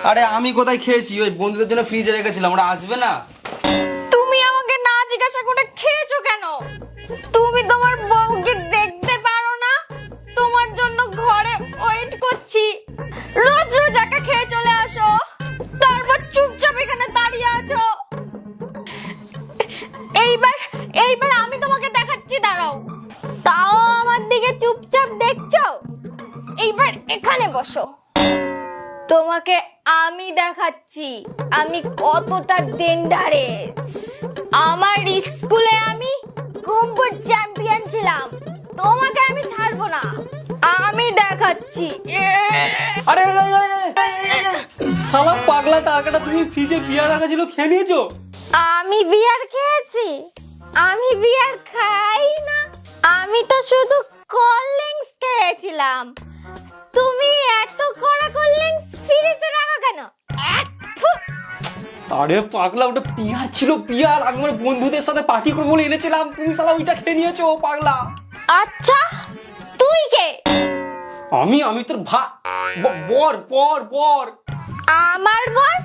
আরে আমি কোথায় খেয়েছি? ওই বন্ধুদের জন্য ফ্রিজে রেখেছিলাম, ওরা আসবে না। তুমি আমাকে না জিজ্ঞাসা করে খেয়েছো কেন? তুমি তোমার বউকে দেখতে পারো না? তোমার জন্য ঘরে ওয়েট করছি, রোজ রোজ একা খেয়ে চলে আসো, তারপর চুপচাপ এখানে দাঁড়িয়ে আছো। এইবার এইবার আমি তোমাকে দেখাচ্ছি, দাঁড়াও। তাও আমার দিকে চুপচাপ দেখছো? এইবার এখানে বসো, তোমাকে আমি দেখাচ্ছি আমি কতটা ডেঞ্জারাস। আমার স্কুলে আমি কুম্ফু চ্যাম্পিয়ন ছিলাম, তোমাকে আমি ছাড়বো না, আমি দেখাচ্ছি। আরে শালা পাগলা তারকাটা, তুমি ফ্রিজে বিয়ার রাখা ছিল, খেয়ে নিয়েছো? আমি বিয়ার খেয়েছি? আমি বিয়ার খাই না, আমি তো শুধু কোল্ড ড্রিঙ্কস খেয়েছিলাম। তুমি এত কড়া কোল্ড ড্রিঙ্কস ফ্রিজে রাখো কেন? আরে পাগলা, ওটা পিয়ার ছিল, পিয়ার। আমি আমার বন্ধুদের সাথে পার্টি করবো বলে এনেছিলাম, তুমি শালা ওইটা খেয়ে নিয়েছো পাগলা। আচ্ছা, তুই কে? আমি তোর বর বর বর। আমার বর?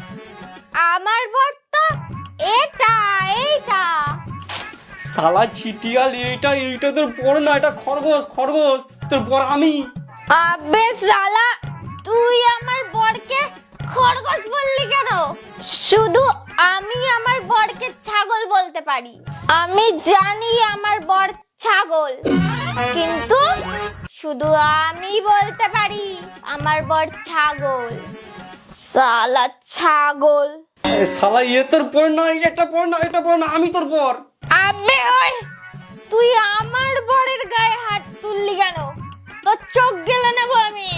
আমার বর তো এটা এইটা। শালা ছিটিয়াল, এইটা তোর বর না, এটা খরগোশ খরগোশ। তোর বর আমি। আবে শালা, তুই আমার বরকে খরগোশ বললি কেন? শুধু আমি আমার বরকে ছাগল বলতে পারি। আমি জানি আমার বর ছাগল, কিন্তু শুধু আমি বলতে পারি আমার বর ছাগল। শালা ছাগল। শালা তোর বর না, এটা বর না, এটা বর না, আমি তোর বর। আবে ওই, তুই আমার বরের গায়ে হাত তুললি কেন? তোর চোখ গেলে নেবো আমি।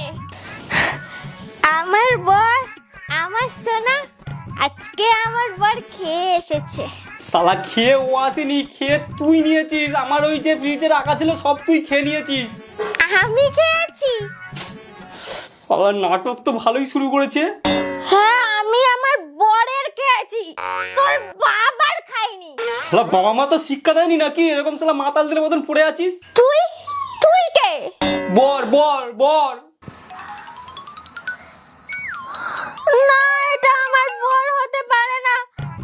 আমার বর, আমার সোনা, আজকে আমার বর খেয়ে এসেছে। শালা খেয়ে ও আসেনি, খেয়ে তুই নিয়েছিস। আমার ওই যে ফ্রিজে রাখা ছিল সব তুই খেয়ে নিয়েছিস। আমি খেয়েছি? শালা নাটক তো ভালোই শুরু করেছে। হ্যাঁ, আমি আমার বরের খেয়েছি, তোর বাবার খাইনি। শালা বাবা মা তো শিক্ষা দেয়নি নাকি? এরকম শালা মাতালদের মতন পড়ে আছিস। তুই তুই কে? বর বর বর। না, এটা আমার বর হতে পারে না।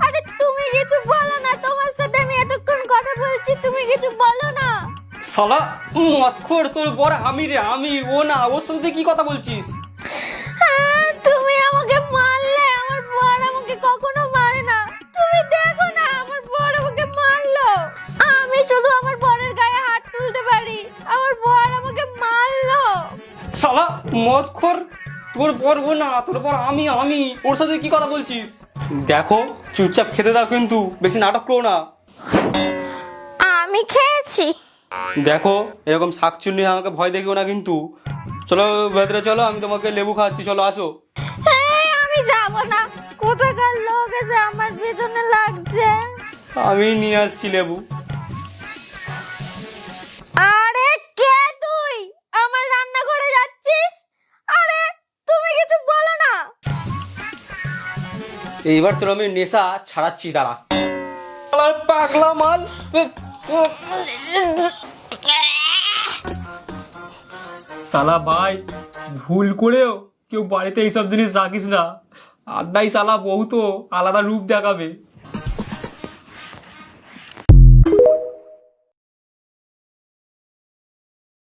আরে তুমি কিছু বলো না, তোমার সাথে আমি এতক্ষণ কথা বলছি, তুমি কিছু বলো না। শালা মতখোর, তোর বর আমি রে, আমি, ও না। ওর সাথে তুই কি কথা বলছিস? তুমি আমাকে মারলে, আমার বর আমাকে কখনো মারে না। তুমি দেখো না, আমার বর আমাকে মারলো। আমি শুধু আমার বরের গায়ে হাত তুলতে পারি, আমার বর আমাকে মারলো। শালা মতখোর, তোর বর ও না, তোর বর আমি। ওর সাথে কি কথা বলছিস? দেখো, চুপচাপ খেতে দাও, কিন্তু বেশি নাটক করো না। আমি খেয়েছি। দেখো, এরকম শাকচুন্নি আমাকে ভয় দেখিও না কিন্তু। চলো ভেতরে চলো, আমি তোমাকে লেবু খাওয়াচ্ছি, চলো আসো। আমি যাব না, কোথাকার লোক এসে আমার পেছনে লাগছে। আমি নিয়ে আসছি লেবু। আরে কে তুই? আমার রান্নাঘরে যাচ্ছিস? আরে তুমি কিছু বলো না। এইবার তোর আমি নেশা ছাড়াচ্ছি, দাঁড়া। পাগলা মাল। শালা ভাই, ভুল করেও কেউ বাড়িতে এইসব জিনিস রাখিস না। আড্ডাই শালা বউ তো আলাদা রূপ দেখাবে।